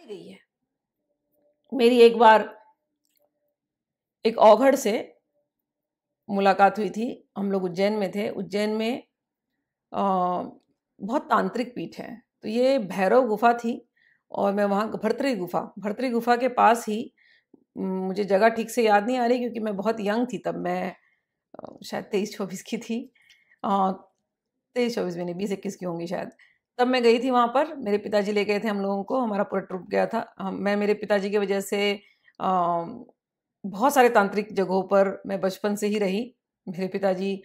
गई है। मेरी एक बार एक औघड़ से मुलाकात हुई थी। हम लोग उज्जैन में थे। उज्जैन में बहुत तांत्रिक पीठ है, तो ये भैरव गुफा थी और मैं वहाँ भर्तरी गुफा के पास ही, मुझे जगह ठीक से याद नहीं आ रही क्योंकि मैं बहुत यंग थी तब। मैं शायद 23-24 की थी। 23-24 में नहीं, 20-21 की होंगी शायद। तब मैं गई थी वहाँ पर। मेरे पिताजी ले गए थे हम लोगों को, हमारा पूरा ट्रिप गया था। मैं मेरे पिताजी की वजह से बहुत सारे तांत्रिक जगहों पर मैं बचपन से ही रही। मेरे पिताजी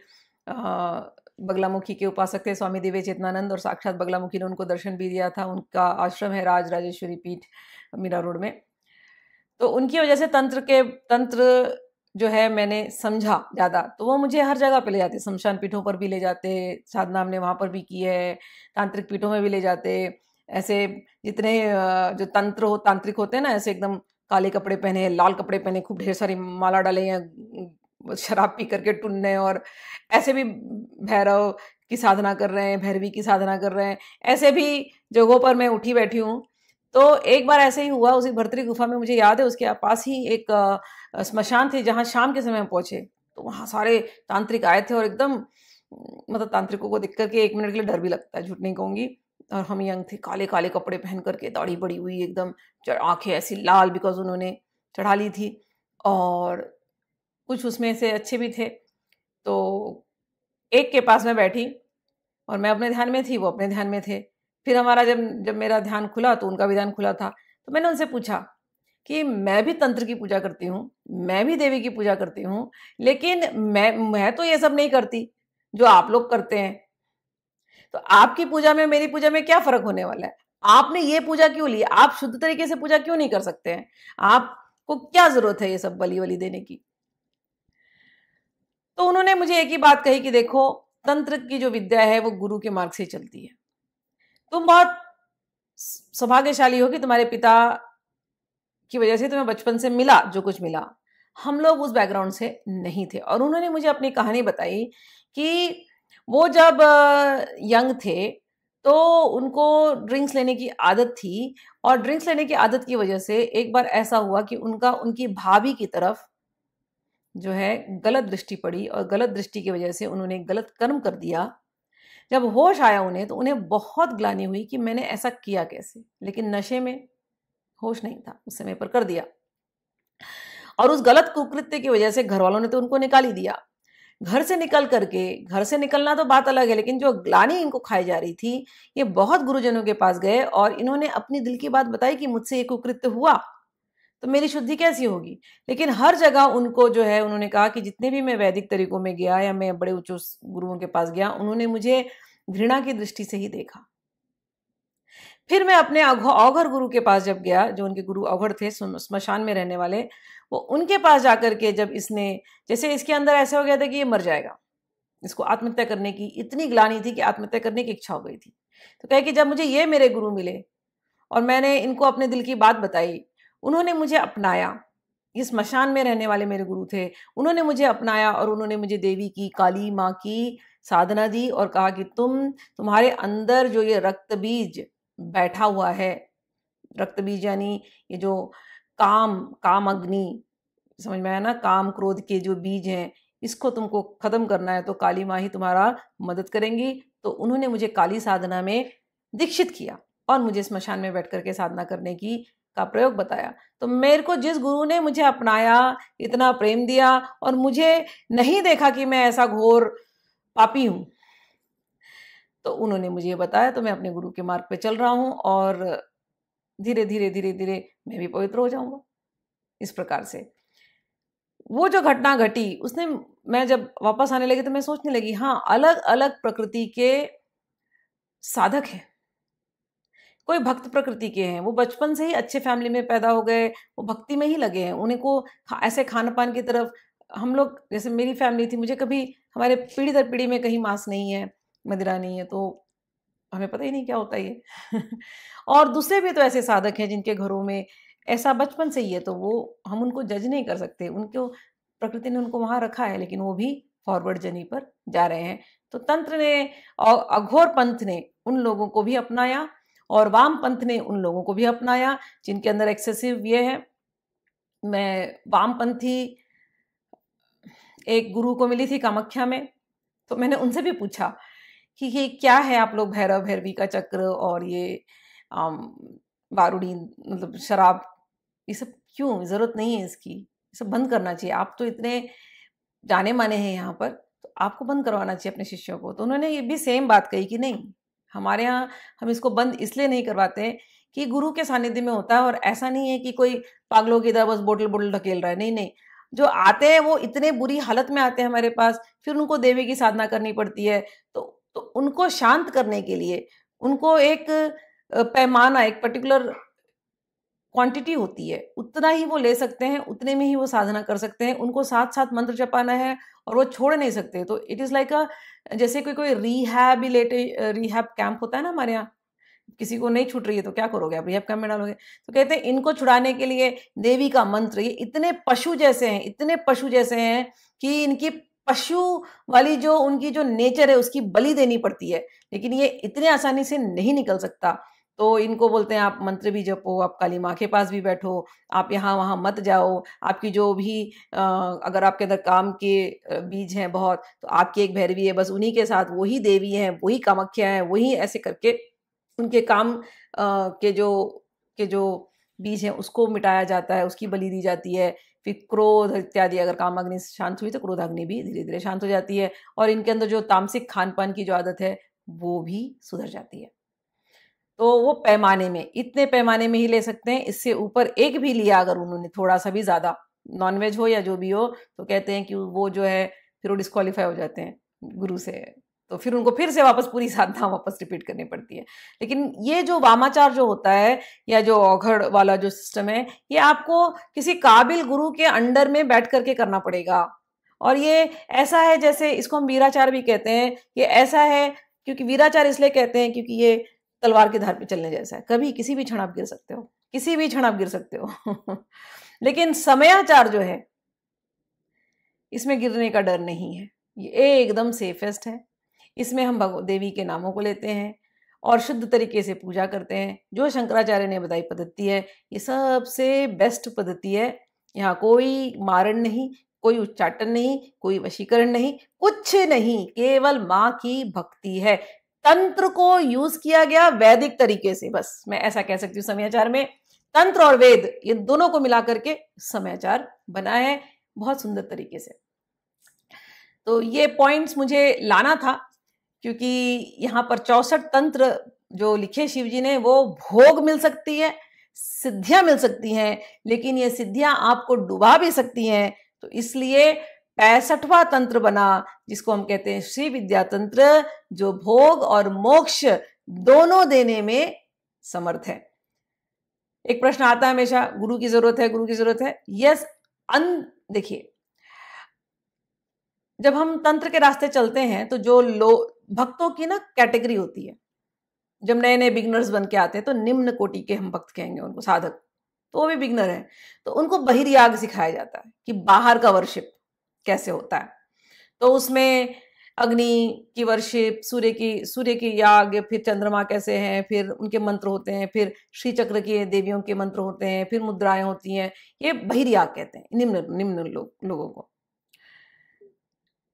बगलामुखी के उपासक थे, स्वामी दिव्य चेतनानंद, और साक्षात बगलामुखी ने उनको दर्शन भी दिया था। उनका आश्रम है राज राजेश्वरी पीठ, मीरा रोड में। तो उनकी वजह से तंत्र जो है मैंने समझा ज़्यादा, तो वो मुझे हर जगह पे ले जाते, शमशान पीठों पर भी ले जाते, साधना हमने वहाँ पर भी की है, तांत्रिक पीठों में भी ले जाते। ऐसे जितने जो तांत्रिक होते हैं ना, ऐसे एकदम काले कपड़े पहने, लाल कपड़े पहने, खूब ढेर सारी माला डाले हैं, शराब पी करके टुन्ने, और ऐसे भी भैरव की साधना कर रहे हैं, भैरवी की साधना कर रहे हैं। ऐसे भी जगहों पर मैं उठी बैठी हूँ। तो एक बार ऐसे ही हुआ, उसी भर्तरी गुफा में, मुझे याद है उसके पास ही एक स्मशान थी जहाँ शाम के समय में पहुंचे। तो वहाँ सारे तांत्रिक आए थे और एकदम, मतलब तांत्रिकों को देख करके 1 मिनट के लिए डर भी लगता है, झूठ नहीं कहूंगी। और हम यंग थे, काले काले कपड़े पहन करके, दाढ़ी बड़ी हुई एकदम, आंखें ऐसी लाल, बिकॉज उन्होंने चढ़ा ली थी। और कुछ उसमें से अच्छे भी थे। तो एक के पास में बैठी और मैं अपने ध्यान में थी, वो अपने ध्यान में थे। फिर हमारा जब जब मेरा ध्यान खुला तो उनका भी ध्यान खुला था। तो मैंने उनसे पूछा कि मैं भी तंत्र की पूजा करती हूँ, मैं भी देवी की पूजा करती हूँ, लेकिन मैं तो ये सब नहीं करती जो आप लोग करते हैं। तो आपकी पूजा में मेरी पूजा में क्या फर्क होने वाला है? आपने ये पूजा क्यों ली? आप शुद्ध तरीके से पूजा क्यों नहीं कर सकते हैं? आपको क्या जरूरत है ये सब बलि वली देने की? तो उन्होंने मुझे एक ही बात कही कि देखो, तंत्र की जो विद्या है वो गुरु के मार्ग से चलती है। तुम बहुत सौभाग्यशाली हो कि तुम्हारे पिता की वजह से तुम्हें बचपन से मिला जो कुछ मिला। हम लोग उस बैकग्राउंड से नहीं थे। और उन्होंने मुझे अपनी कहानी बताई कि वो जब यंग थे तो उनको ड्रिंक्स लेने की आदत थी, और ड्रिंक्स लेने की आदत की वजह से एक बार ऐसा हुआ कि उनकी भाभी की तरफ जो है गलत दृष्टि पड़ी, और गलत दृष्टि की वजह से उन्होंने गलत कर्म कर दिया। जब होश आया उन्हें, तो उन्हें बहुत ग्लानि हुई कि मैंने ऐसा किया कैसे, लेकिन नशे में होश नहीं था उस समय पर, कर दिया। और उस गलत कुकृत्य की वजह से घर वालों ने तो उनको निकाल ही दिया। घर से निकलना तो बात अलग है, लेकिन जो ग्लानि इनको खाई जा रही थी, ये बहुत गुरुजनों के पास गए और इन्होंने अपनी दिल की बात बताई कि मुझसे ये कुकृत्य हुआ तो मेरी शुद्धि कैसी होगी। लेकिन हर जगह उनको जो है, उन्होंने कहा कि जितने भी मैं वैदिक तरीकों में गया या मैं बड़े उच्च गुरुओं के पास गया, उन्होंने मुझे घृणा की दृष्टि से ही देखा। फिर मैं अपने औघर गुरु के पास जब गया, जो उनके गुरु औघड़ थे, स्मशान में रहने वाले, वो उनके पास जाकर के जब इसने, जैसे इसके अंदर ऐसा हो गया था कि ये मर जाएगा, इसको आत्महत्या करने की इतनी ग्लानि थी कि आत्महत्या करने की इच्छा हो गई थी। तो कहे कि जब मुझे ये मेरे गुरु मिले और मैंने इनको अपने दिल की बात बताई, उन्होंने मुझे अपनाया। ये स्मशान में रहने वाले मेरे गुरु थे, उन्होंने मुझे अपनाया और उन्होंने मुझे देवी की, काली माँ की साधना दी और कहा कि तुम्हारे अंदर जो ये रक्त बीज बैठा हुआ है, रक्त बीज यानी ये जो काम अग्नि, समझ में आया ना, काम क्रोध के जो बीज हैं, इसको तुमको खत्म करना है तो काली माँ ही तुम्हारा मदद करेंगी। तो उन्होंने मुझे काली साधना में दीक्षित किया और मुझे स्मशान में बैठ करके साधना करने की का प्रयोग बताया। तो मेरे को जिस गुरु ने मुझे अपनाया, इतना प्रेम दिया, और मुझे नहीं देखा कि मैं ऐसा घोर पापी हूं, तो उन्होंने मुझे ये बताया, तो मैं अपने गुरु के मार्ग पे चल रहा हूँ और धीरे धीरे धीरे धीरे मैं भी पवित्र हो जाऊंगा। इस प्रकार से वो जो घटना घटी, उसने, मैं जब वापस आने लगी तो मैं सोचने लगी, हाँ, अलग अलग प्रकृति के साधक हैं। कोई भक्त प्रकृति के हैं, वो बचपन से ही अच्छे फैमिली में पैदा हो गए, वो भक्ति में ही लगे हैं। उन्हें को ऐसे खान पान की तरफ, हम लोग जैसे मेरी फैमिली थी, मुझे कभी, हमारे पीढ़ी दर पीढ़ी में कहीं मांस नहीं है, मदिरा नहीं है, तो हमें पता ही नहीं क्या होता ये और दूसरे भी तो ऐसे साधक हैं जिनके घरों में ऐसा बचपन से ही है, तो वो, हम उनको जज नहीं कर सकते, उनको प्रकृति ने उनको वहां रखा है, लेकिन वो भी फॉरवर्ड जर्नी पर जा रहे हैं। तो तंत्र ने और अघोर पंथ ने उन लोगों को भी अपनाया और वामपंथ ने उन लोगों को भी अपनाया जिनके अंदर एक्सेसिव ये है। मैं वामपंथी एक गुरु को मिली थी कामाख्या में, तो मैंने उनसे भी पूछा कि ये क्या है, आप लोग भैरव भैरवी का चक्र और ये बारूदी मतलब शराब, ये सब क्यों, जरूरत नहीं है इसकी, ये सब बंद करना चाहिए, आप तो इतने जाने माने हैं यहाँ पर, तो आपको बंद करवाना चाहिए अपने शिष्यों को। तो उन्होंने ये भी सेम बात कही कि नहीं, हमारे यहाँ हम इसको बंद इसलिए नहीं करवाते कि गुरु के सानिध्य में होता है, और ऐसा नहीं है कि कोई पागलों की तरह बस बोतल बोतल ढकेल रहा है, नहीं नहीं, जो आते हैं वो इतने बुरी हालत में आते हैं हमारे पास, फिर उनको देवी की साधना करनी पड़ती है, तो उनको शांत करने के लिए उनको एक पैमाना, एक पर्टिकुलर क्वांटिटी होती है, उतना ही वो ले सकते हैं, उतने में ही वो साधना कर सकते हैं, उनको साथ साथ मंत्र जपाना है और वो छोड़ नहीं सकते। तो इट इज लाइक जैसे कोई रिहैब कैंप होता है ना हमारे यहाँ, किसी को नहीं छूट रही है तो क्या करोगे आप, रिहैब कैंप में डालोगे, तो कहते हैं इनको छुड़ाने के लिए देवी का मंत्र, ये इतने पशु जैसे हैं, इतने पशु जैसे हैं कि इनकी पशु वाली जो उनकी जो नेचर है उसकी बलि देनी पड़ती है, लेकिन ये इतने आसानी से नहीं निकल सकता। तो इनको बोलते हैं आप मंत्र भी जपो, आप काली माँ के पास भी बैठो, आप यहाँ वहाँ मत जाओ, आपकी जो भी अगर आपके अंदर काम के बीज हैं बहुत, तो आपकी एक भैरवी है, बस उन्हीं के साथ वही देवी है, वही कामाख्या है, वही ऐसे करके उनके काम के जो बीज हैं उसको मिटाया जाता है, उसकी बलि दी जाती है। फिर क्रोध इत्यादि, अगर कामाग्नि शांत हुई तो क्रोधाग्नि भी धीरे धीरे शांत हो जाती है, और इनके अंदर जो तामसिक खान पान की जो आदत है वो भी सुधर जाती है। तो वो पैमाने में, इतने पैमाने में ही ले सकते हैं, इससे ऊपर एक भी लिया अगर उन्होंने थोड़ा सा भी ज्यादा, नॉनवेज हो या जो भी हो, तो कहते हैं कि वो जो है फिर वो डिस्क्वालीफाई हो जाते हैं गुरु से, तो फिर उनको फिर से वापस पूरी साधना वापस रिपीट करनी पड़ती है। लेकिन ये जो वामाचार जो होता है या जो औघड़ वाला जो सिस्टम है, ये आपको किसी काबिल गुरु के अंडर में बैठ करके करना पड़ेगा। और ये ऐसा है जैसे, इसको हम वीराचार भी कहते हैं, ये ऐसा है क्योंकि वीराचार इसलिए कहते हैं क्योंकि ये तलवार की धार पे चलने जैसा है, कभी किसी भी क्षण आप गिर सकते हो, किसी भी क्षण आप गिर सकते हो लेकिन समयाचार जो है इसमें गिरने का डर नहीं है, ये एकदम सेफेस्ट है। इसमें हम देवी के नामों को लेते हैं और शुद्ध तरीके से पूजा करते हैं। जो शंकराचार्य ने बताई पद्धति है, ये सबसे बेस्ट पद्धति है। यहाँ कोई मारण नहीं, कोई उच्चाटन नहीं, कोई वशीकरण नहीं, कुछ नहीं, केवल माँ की भक्ति है। तंत्र को यूज किया गया वैदिक तरीके से, बस मैं ऐसा कह सकती हूँ। समयाचार में तंत्र और वेद ये दोनों को मिला करके समयाचार बना है बहुत सुंदर तरीके से। तो ये पॉइंट्स मुझे लाना था क्योंकि यहाँ पर 64 तंत्र जो लिखे शिव जी ने, वो भोग मिल सकती है, सिद्धियां मिल सकती हैं, लेकिन ये सिद्धियां आपको डुबा भी सकती हैं। तो इसलिए 65वां तंत्र बना, जिसको हम कहते हैं श्री विद्या तंत्र, जो भोग और मोक्ष दोनों देने में समर्थ है। एक प्रश्न आता है हमेशा, गुरु की जरूरत है, गुरु की जरूरत है। यस, देखिए, जब हम तंत्र के रास्ते चलते हैं तो जो भक्तों की ना कैटेगरी होती है, जब नए नए बिगनर्स बन के आते हैं तो निम्न कोटि के हम भक्त कहेंगे उनको, साधक, तो वो भी बिगनर है, तो उनको बहिर्याग सिखाया जाता है कि बाहर का वर्शिप कैसे होता है। तो उसमें अग्नि की वर्शिप, सूर्य की याग, फिर चंद्रमा कैसे हैं, फिर उनके मंत्र होते हैं, फिर श्री चक्र के देवियों के मंत्र होते हैं, फिर मुद्राएं होती हैं, ये बहिर्याग कहते हैं निम्न लोगों को।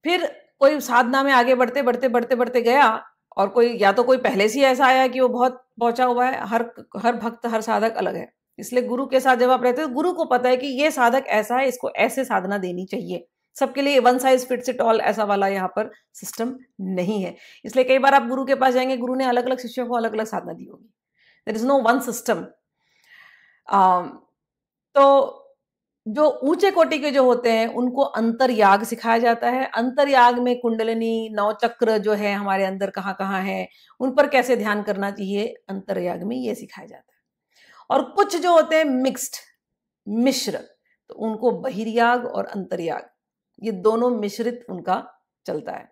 फिर कोई साधना में आगे बढ़ते बढ़ते बढ़ते बढ़ते गया, और कोई या तो कोई पहले से ही ऐसा आया कि वो बहुत पहुंचा हुआ है, हर भक्त हर साधक अलग है, इसलिए गुरु के साथ जब आप रहते हो, गुरु को पता है कि ये साधक ऐसा है, इसको ऐसे साधना देनी चाहिए। सबके लिए one size fits it all ऐसा वाला यहाँ पर सिस्टम नहीं है। इसलिए कई बार आप गुरु के पास जाएंगे, गुरु ने अलग अलग शिष्यों को अलग अलग साधना दी होगी, there is no one system. तो जो ऊंचे कोटि के जो होते हैं उनको अंतर्याग सिखाया जाता है। अंतर्याग में कुंडलिनी, नवचक्र जो है हमारे अंदर कहाँ कहाँ है, उन पर कैसे ध्यान करना चाहिए, अंतर्याग में ये सिखाया जाता है। और कुछ जो होते हैं मिक्स्ड, मिश्र, तो उनको बहिर्याग और अंतर्याग, ये दोनों मिश्रित उनका चलता है।